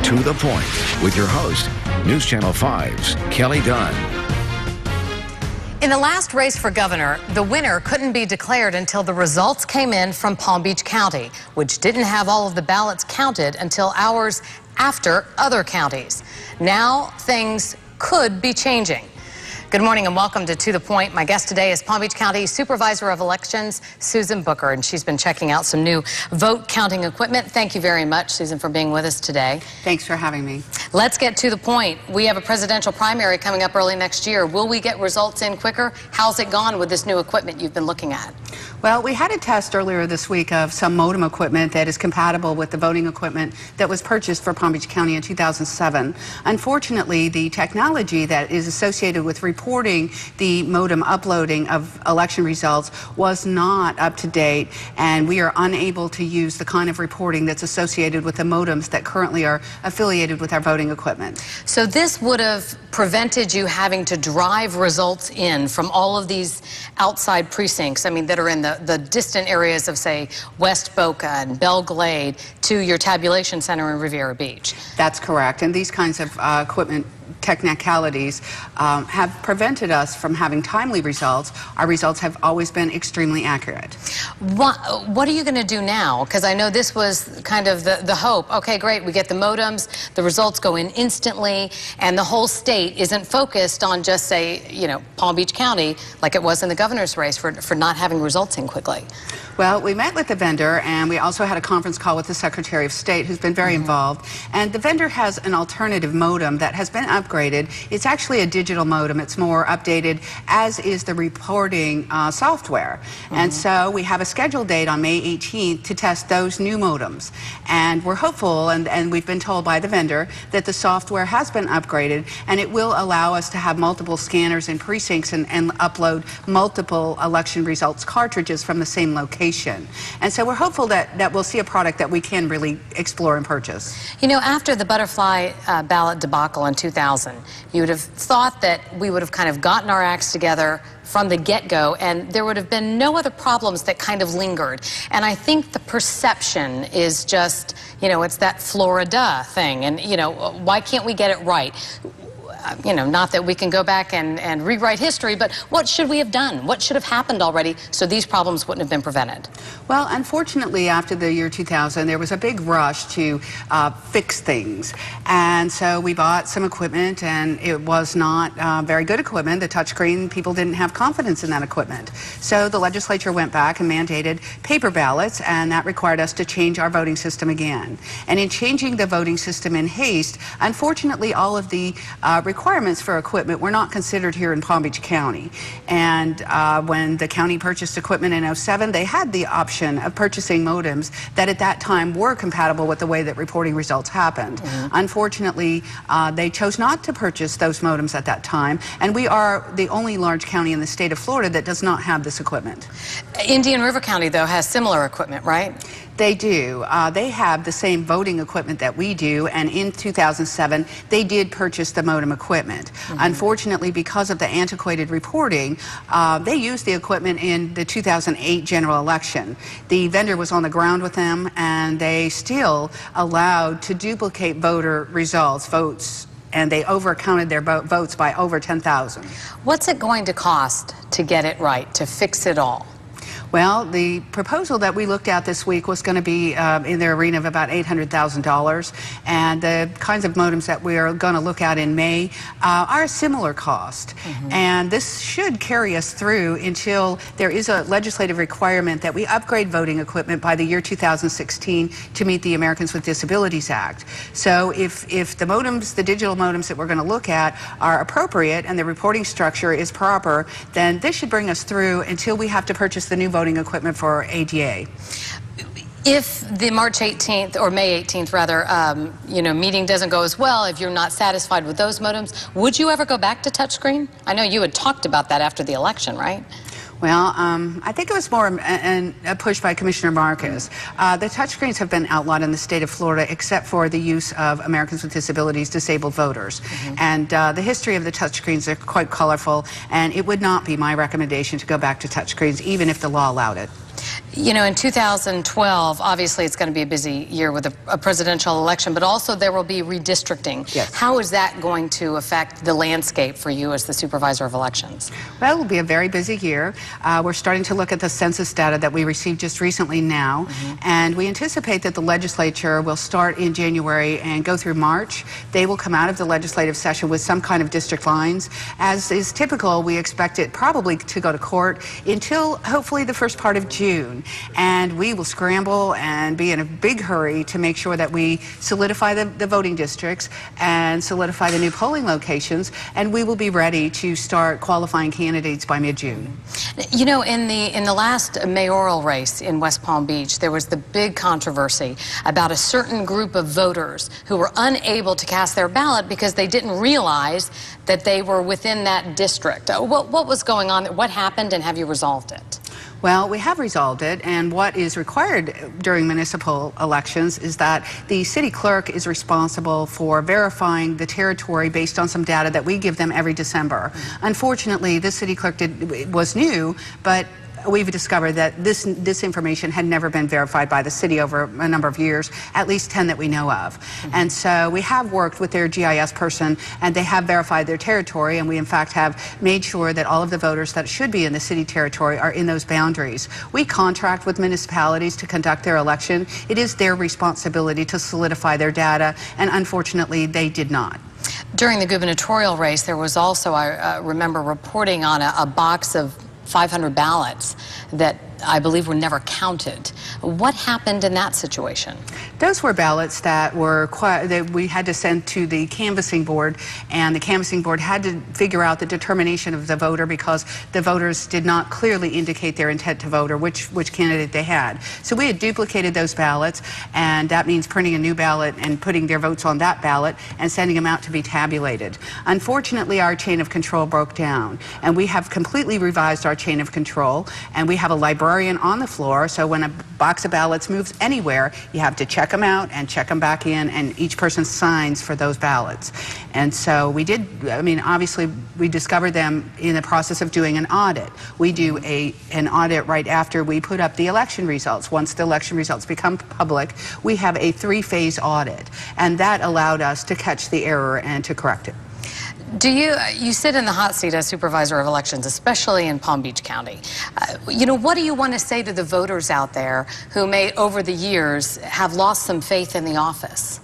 To the Point with your host, News Channel 5's Kelly Dunn. In the last race for governor, the winner couldn't be declared until the results came in from Palm Beach County, which didn't have all of the ballots counted until hours after other counties. Now things could be changing. Good morning and welcome to the Point. My guest today is Palm Beach County Supervisor of Elections, Susan Booker, and she's been checking out some new vote counting equipment. Thank you very much, Susan, for being with us today. Thanks for having me. Let's get to the point. We have a presidential primary coming up early next year. Will we get results in quicker? How's it gone with this new equipment you've been looking at? Well, we had a test earlier this week of some modem equipment that is compatible with the voting equipment that was purchased for Palm Beach County in 2007. Unfortunately, the technology that is associated with reporting the modem uploading of election results was not up to date, and we are unable to use the kind of reporting that's associated with the modems that currently are affiliated with our voting equipment. So this would have prevented you having to drive results in from all of these outside precincts, I mean, that are in the distant areas of, say, West Boca and Belle Glade to your tabulation center in Riviera Beach. That's correct, and these kinds of equipment technicalities have prevented us from having timely results. Our results have always been extremely accurate. What are you going to do now? Because I know this was kind of the hope. Okay, great, we get the modems, the results go in instantly, and the whole state isn't focused on just, say, you know, Palm Beach County, like it was in the governor's race for not having results in quickly. Well, we met with the vendor, and we also had a conference call with the Secretary of State, who's been very involved. And the vendor has an alternative modem that has been upgraded. It's actually a digital modem. It's more updated, as is the reporting software. And so we have a scheduled date on May 18th to test those new modems. And we're hopeful, and we've been told by the vendor, that the software has been upgraded, and it will allow us to have multiple scanners in precincts and upload multiple election results cartridges from the same location. And so we're hopeful that we'll see a product that we can really explore and purchase. You know, after the butterfly ballot debacle in 2000, you would have thought that we would have kind of gotten our acts together from the get-go, and there would have been no other problems that kind of lingered. And I think the perception is just, you know, it's that Florida thing, and, you know, why can't we get it right? You know, not that we can go back and rewrite history, but what should we have done? What should have happened already so these problems wouldn't have been prevented? Well, unfortunately, after the year 2000, there was a big rush to fix things. And so we bought some equipment, and it was not very good equipment. The touchscreen, people didn't have confidence in that equipment. So the legislature went back and mandated paper ballots, and that required us to change our voting system again. And in changing the voting system in haste, unfortunately, all of the requirements for equipment were not considered here in Palm Beach County. And when the county purchased equipment in 2007, they had the option of purchasing modems that at that time were compatible with the way that reporting results happened. Unfortunately, they chose not to purchase those modems at that time, and we are the only large county in the state of Florida that does not have this equipment. Indian River County, though, has similar equipment, right? They do. They have the same voting equipment that we do, and in 2007, they did purchase the modem equipment. Unfortunately, because of the antiquated reporting, they used the equipment in the 2008 general election. The vendor was on the ground with them, and they still allowed to duplicate voter results, votes, and they overcounted their votes by over 10,000. What's it going to cost to get it right, to fix it all? Well, the proposal that we looked at this week was going to be in the arena of about $800,000, and the kinds of modems that we are going to look at in May are a similar cost. And this should carry us through until there is a legislative requirement that we upgrade voting equipment by the year 2016 to meet the Americans with Disabilities Act. So if the modems, the digital modems that we're going to look at are appropriate and the reporting structure is proper, then this should bring us through until we have to purchase the new voting equipment for ADA. If the March 18th, or May 18th rather, you know, meeting doesn't go as well, if you're not satisfied with those modems, would you ever go back to touchscreen? I know you had talked about that after the election, right? Well, I think it was more a push by Commissioner Marcus. The touchscreens have been outlawed in the state of Florida except for the use of Americans with Disabilities, disabled voters. And the history of the touchscreens are quite colorful, and it would not be my recommendation to go back to touchscreens even if the law allowed it. You know, in 2012, obviously it's going to be a busy year with a presidential election, but also there will be redistricting. Yes. How is that going to affect the landscape for you as the Supervisor of Elections? Well, it will be a very busy year. We're starting to look at the census data that we received just recently now, and we anticipate that the legislature will start in January and go through March. They will come out of the legislative session with some kind of district lines. As is typical, we expect it probably to go to court until hopefully the first part of June. And we will scramble and be in a big hurry to make sure that we solidify the voting districts and solidify the new polling locations, and we will be ready to start qualifying candidates by mid-June. You know, in the last mayoral race in West Palm Beach, there was the big controversy about a certain group of voters who were unable to cast their ballot because they didn't realize that they were within that district. What was going on? What happened, and have you resolved it? Well, we have resolved it, and what is required during municipal elections is that the city clerk is responsible for verifying the territory based on some data that we give them every December. Unfortunately, the city clerk was new, but we've discovered that this information had never been verified by the city over a number of years, at least 10 that we know of. And so we have worked with their GIS person, and they have verified their territory, and we in fact have made sure that all of the voters that should be in the city territory are in those boundaries. We contract with municipalities to conduct their election. It is their responsibility to solidify their data, and unfortunately they did not. During the gubernatorial race, there was also, I remember reporting on a box of 500 ballots that I believe were never counted. What happened in that situation? Those were ballots that we had to send to the canvassing board, and the canvassing board had to figure out the determination of the voter because the voters did not clearly indicate their intent to vote or which candidate they had. So we had duplicated those ballots, and that means printing a new ballot and putting their votes on that ballot and sending them out to be tabulated. Unfortunately, our chain of control broke down, and we have completely revised our chain of control, and we have a librarian on the floor, so when a box of ballots moves anywhere, you have to check them out and check them back in, and each person signs for those ballots. And so we did, I mean, obviously we discovered them in the process of doing an audit. We do an audit right after we put up the election results. Once the election results become public, we have a 3-phase audit, and that allowed us to catch the error and to correct it. You sit in the hot seat as Supervisor of Elections, especially in Palm Beach County. You know, what do you want to say to the voters out there who may, over the years, have lost some faith in the office?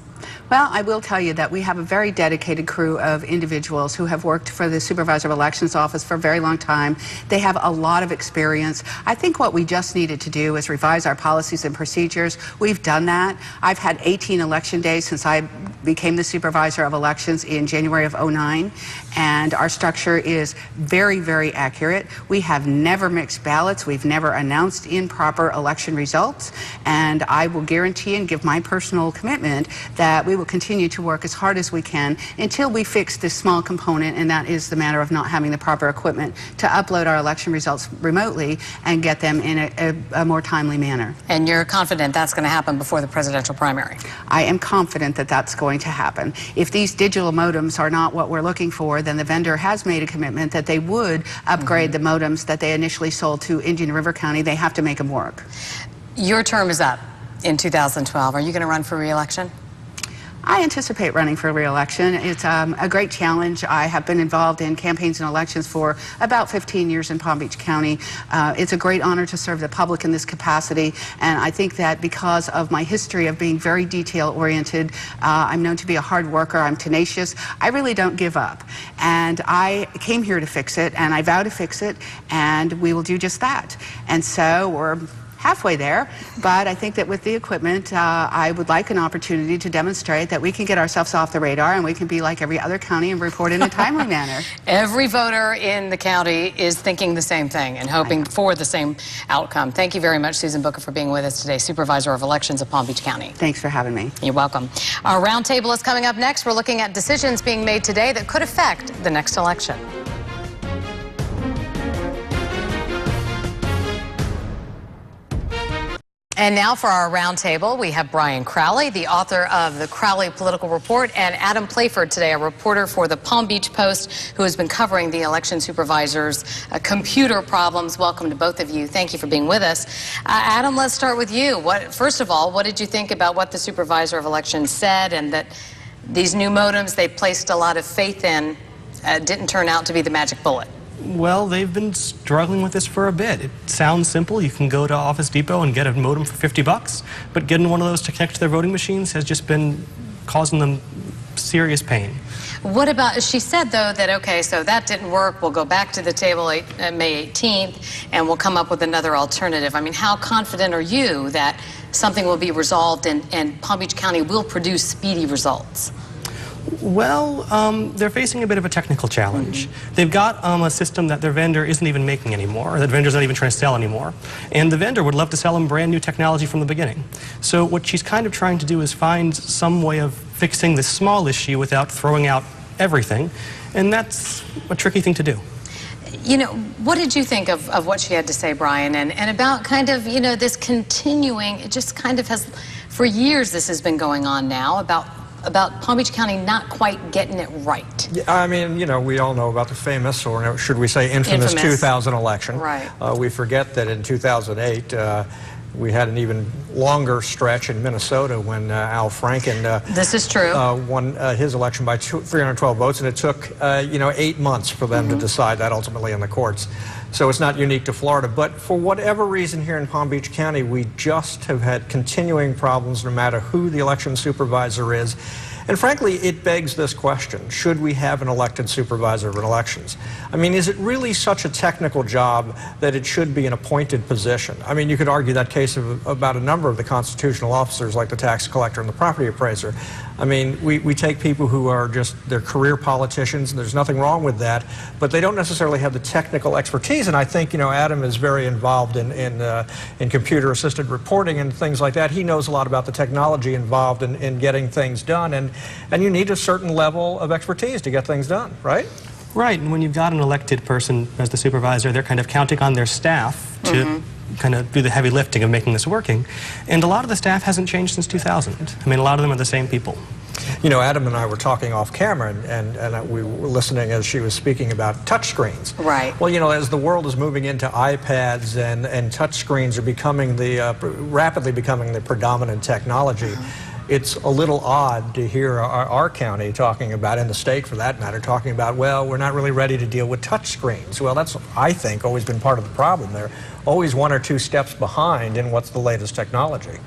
Well, I will tell you that we have a very dedicated crew of individuals who have worked for the Supervisor of Elections office for a very long time. They have a lot of experience. I think what we just needed to do is revise our policies and procedures. We've done that. I've had 18 election days since I became the Supervisor of Elections in January of '09, and our structure is very, very accurate. We have never mixed ballots. We've never announced improper election results, and I will guarantee and give my personal commitment that we will continue to work as hard as we can until we fix this small component, and that is the matter of not having the proper equipment to upload our election results remotely and get them in a more timely manner. And you're confident that's going to happen before the presidential primary? I am confident that that's going to happen. If these digital modems are not what we're looking for, then the vendor has made a commitment that they would upgrade the modems that they initially sold to Indian River County. They have to make them work. Your term is up in 2012. Are you going to run for re-election? I anticipate running for re-election. It's a great challenge. I have been involved in campaigns and elections for about 15 years in Palm Beach County. It's a great honor to serve the public in this capacity, and I think that because of my history of being very detail-oriented, I'm known to be a hard worker, I'm tenacious, I really don't give up. And I came here to fix it, and I vow to fix it, and we will do just that. And so we're halfway there, but I think that with the equipment, I would like an opportunity to demonstrate that we can get ourselves off the radar and we can be like every other county and report in a timely manner. Every voter in the county is thinking the same thing and hoping for the same outcome. Thank you very much, Susan Booker, for being with us today, Supervisor of Elections of Palm Beach County. Thanks for having me. You're welcome. Our roundtable is coming up next. We're looking at decisions being made today that could affect the next election. And now for our roundtable, we have Brian Crowley, the author of the Crowley Political Report, and Adam Playford today, a reporter for the Palm Beach Post, who has been covering the election supervisor's computer problems. Welcome to both of you. Thank you for being with us. Adam, let's start with you. First of all, what did you think about what the supervisor of elections said, and that these new modems they placed a lot of faith in didn't turn out to be the magic bullet? Well, they've been struggling with this for a bit. It sounds simple. You can go to Office Depot and get a modem for $50, but getting one of those to connect to their voting machines has just been causing them serious pain. What about, she said, though, that, okay, so that didn't work. We'll go back to the table May 18th, and we'll come up with another alternative. I mean, how confident are you that something will be resolved and Palm Beach County will produce speedy results? Well, they're facing a bit of a technical challenge. They've got a system that their vendor isn't even making anymore, that vendor's not even trying to sell anymore. And the vendor would love to sell them brand new technology from the beginning. So what she's kind of trying to do is find some way of fixing this small issue without throwing out everything. And that's a tricky thing to do. You know, what did you think of what she had to say, Brian, and about kind of, you know, this continuing, it just kind of has, for years this has been going on now, about Palm Beach County not quite getting it right. Yeah, I mean, you know, we all know about the famous, or should we say infamous 2000 election. Right. We forget that in 2008, we had an even longer stretch in Minnesota when Al Franken this is true. Won his election by 312 votes, and it took, you know, 8 months for them to decide that ultimately in the courts. So it's not unique to Florida, but for whatever reason here in Palm Beach County, we just have had continuing problems no matter who the election supervisor is. And frankly, it begs this question: should we have an elected supervisor of elections? I mean, is it really such a technical job that it should be an appointed position? I mean, you could argue that case about a number of the constitutional officers like the tax collector and the property appraiser. I mean, we take people who are just, they're career politicians, and there's nothing wrong with that, but they don't necessarily have the technical expertise. And I think, you know, Adam is very involved in computer-assisted reporting and things like that. He knows a lot about the technology involved in getting things done, and you need a certain level of expertise to get things done, right? Right, and when you've got an elected person as the supervisor, they're kind of counting on their staff to kind of do the heavy lifting of making this working. And a lot of the staff hasn't changed since 2000. I mean, a lot of them are the same people. You know, Adam and I were talking off camera, and we were listening as she was speaking about touchscreens. Right. Well, you know, as the world is moving into iPads and touchscreens are becoming rapidly becoming the predominant technology, it's a little odd to hear our county talking about, and the state for that matter, talking about, well, we're not really ready to deal with touchscreens. Well, that's, I think, always been part of the problem. They're always 1 or 2 steps behind in what's the latest technology.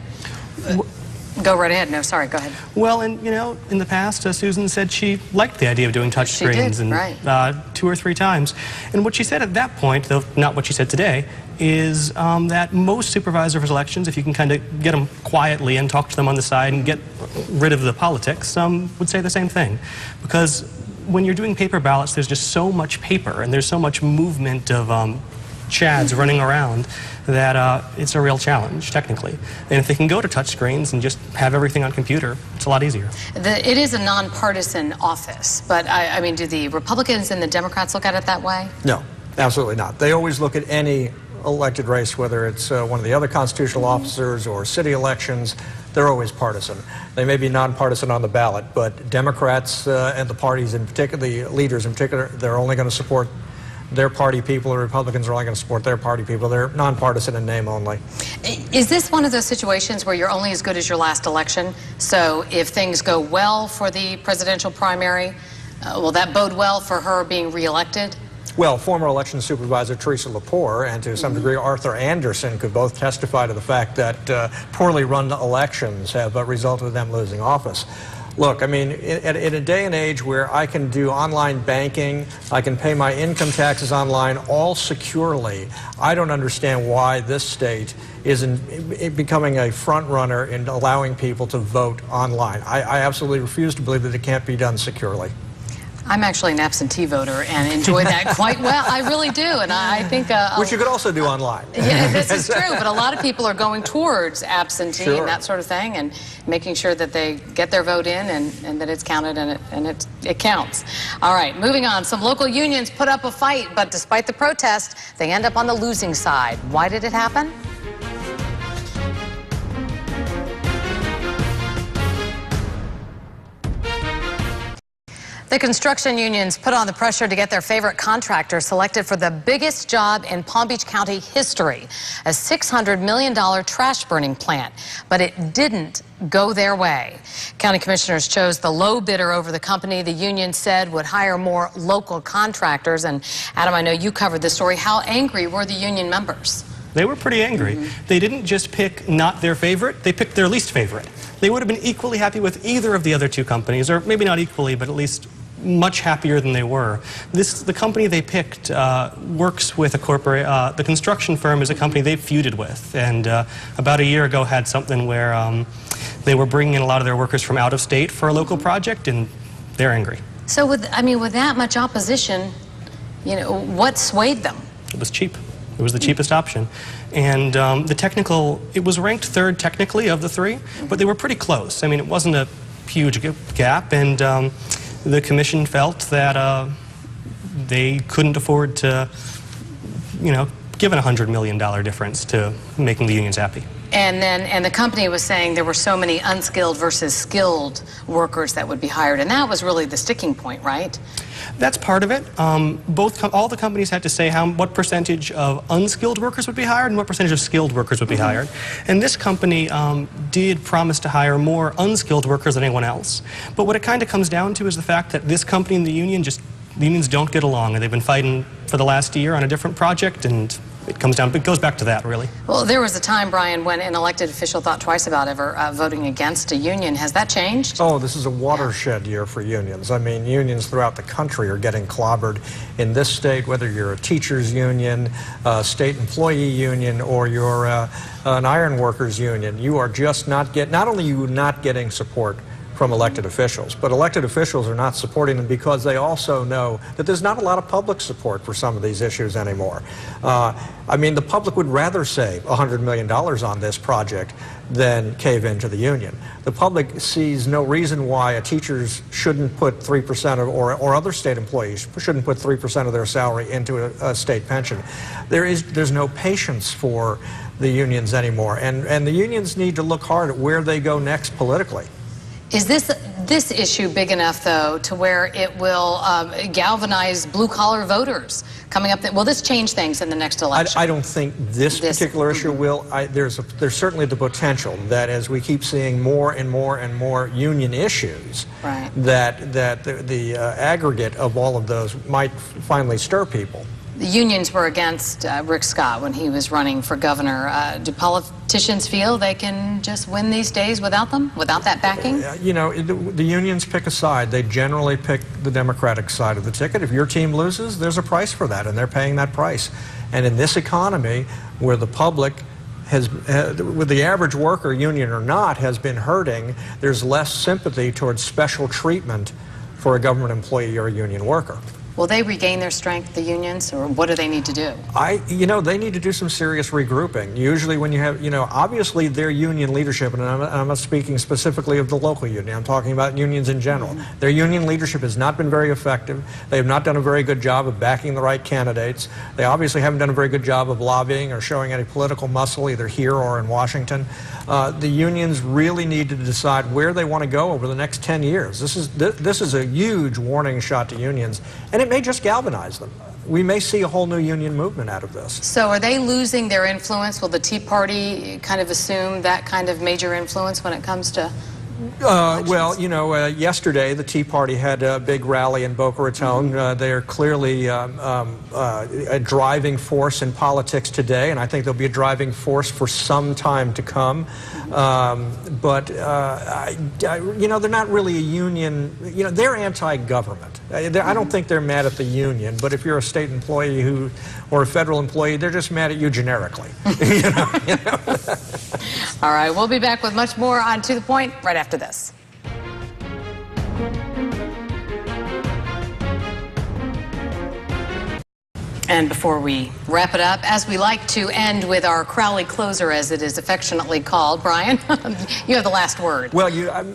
Go right ahead. No, sorry, go ahead. Well, and you know, in the past, Susan said she liked the idea of doing touch screens, and right. 2 or 3 times. And what she said at that point, though not what she said today, is that most supervisors of elections, if you can kind of get them quietly and talk to them on the side and get rid of the politics, would say the same thing. Because when you're doing paper ballots, there's just so much paper, and there's so much movement of chads running around that it's a real challenge, technically. And if they can go to touch screens and just have everything on computer, it's a lot easier. It is a nonpartisan office, but I mean, do the Republicans and the Democrats look at it that way? No, absolutely not. They always look at any elected race, whether it's one of the other constitutional officers or city elections. They're always partisan. They may be nonpartisan on the ballot, but Democrats and the parties in particular, the leaders in particular, they're only going to support their party people, or Republicans are only going to support their party people. They're nonpartisan in name only. Is this one of those situations where you're only as good as your last election? So if things go well for the presidential primary, will that bode well for her being reelected? Well, former election supervisor Teresa Lepore and to some degree Arthur Anderson could both testify to the fact that poorly run elections have resulted in them losing office. Look, I mean, in a day and age where I can do online banking, I can pay my income taxes online, all securely, I don't understand why this state isn't becoming a front runner in allowing people to vote online. I absolutely refuse to believe that it can't be done securely. I'm actually an absentee voter and enjoy that quite well. I really do, and I think... Which you could also do online. Yeah, this is true, but a lot of people are going towards absentee and that sort of thing, and making sure that they get their vote in and that it's counted and it counts. All right, moving on. Some local unions put up a fight, but despite the protest, they end up on the losing side. Why did it happen? The construction unions put on the pressure to get their favorite contractor selected for the biggest job in Palm Beach County history, a $600 million trash burning plant. But it didn't go their way. County commissioners chose the low bidder over the company the union said would hire more local contractors. And Adam, I know you covered this story. How angry were the union members? They were pretty angry. They didn't just pick not their favorite, they picked their least favorite. They would have been equally happy with either of the other two companies, or maybe not equally, but at least much happier than they were. The company they picked works with the construction firm is a company they've feuded with, and about a year ago had something where they were bringing in a lot of their workers from out of state for a local project, and they're angry. So with that much opposition, what swayed them? It was cheap. It was the cheapest option. And it was ranked third technically of the three, but they were pretty close. I mean, it wasn't a huge gap, and the commission felt that they couldn't afford to, give a $100 million difference to making the unions happy. And the company was saying there were so many unskilled versus skilled workers that would be hired, and that was really the sticking point, right? That's part of it. All the companies had to say what percentage of unskilled workers would be hired and what percentage of skilled workers would be hired. And this company did promise to hire more unskilled workers than anyone else. But what it kind of comes down to is the fact that this company and the unions don't get along, and they've been fighting for the last year on a different project, and it goes back to that, really. Well, there was a time, Brian, when an elected official thought twice about ever voting against a union. Has that changed? Oh, this is a watershed year for unions. I mean, unions throughout the country are getting clobbered. In this state, whether you're a teachers union, a state employee union, or you're an iron workers union, you are just not only are you not getting support from elected officials, but elected officials are not supporting them because they also know that there's not a lot of public support for some of these issues anymore. I mean, the public would rather save $100 million on this project than cave into the union. The public sees no reason why teachers shouldn't put 3% or other state employees shouldn't put 3% of their salary into a state pension. There's no patience for the unions anymore, and the unions need to look hard at where they go next politically. Is this issue big enough, though, to where it will galvanize blue-collar voters coming up? Will this change things in the next election? I don't think this particular issue will. There's certainly the potential that as we keep seeing more and more and more union issues, right, that the aggregate of all of those might finally stir people. The unions were against Rick Scott when he was running for governor. Do politicians feel they can just win these days without them, without that backing? The unions pick a side. They generally pick the Democratic side of the ticket. If your team loses, there's a price for that, and they're paying that price. And in this economy, where the public with the average worker, union or not, has been hurting, there's less sympathy towards special treatment for a government employee or a union worker. Will they regain their strength, the unions, or what do they need to do? They need to do some serious regrouping. Usually when you have, obviously their union leadership, and I'm not speaking specifically of the local union, I'm talking about unions in general. Their union leadership has not been very effective. They have not done a very good job of backing the right candidates. They obviously haven't done a very good job of lobbying or showing any political muscle either here or in Washington. The unions really need to decide where they want to go over the next 10 years. This is a huge warning shot to unions, and it may just galvanize them. We may see a whole new union movement out of this. So are they losing their influence? Will the Tea Party kind of assume that kind of major influence when it comes to yesterday the Tea Party had a big rally in Boca Raton. They are clearly a driving force in politics today, and I think they'll be a driving force for some time to come. But they're not really a union. They're anti-government. I don't think they're mad at the union, but if you're a state employee or a federal employee, they're just mad at you generically. All right, we'll be back with much more on To the Point right after this. And before we wrap it up, as we like to end with our Crowley closer, as it is affectionately called, Brian, you have the last word. Well,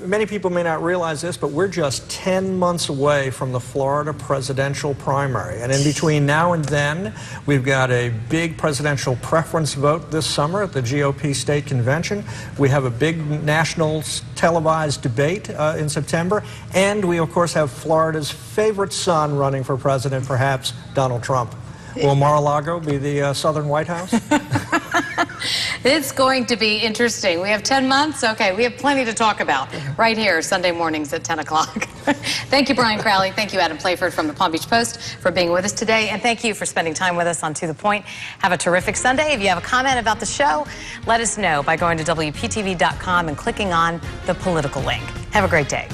many people may not realize this, but we're just 10 months away from the Florida presidential primary. And in between now and then, we've got a big presidential preference vote this summer at the GOP state convention. We have a big national televised debate in September. And we, of course, have Florida's favorite son running for president, perhaps Donald Trump. Will Mar-a-Lago be the Southern White House? It's going to be interesting. We have 10 months. Okay, we have plenty to talk about right here, Sunday mornings at 10 o'clock. Thank you, Brian Crowley. Thank you, Adam Playford from the Palm Beach Post, for being with us today. And thank you for spending time with us on To The Point. Have a terrific Sunday. If you have a comment about the show, let us know by going to WPTV.com and clicking on the political link. Have a great day.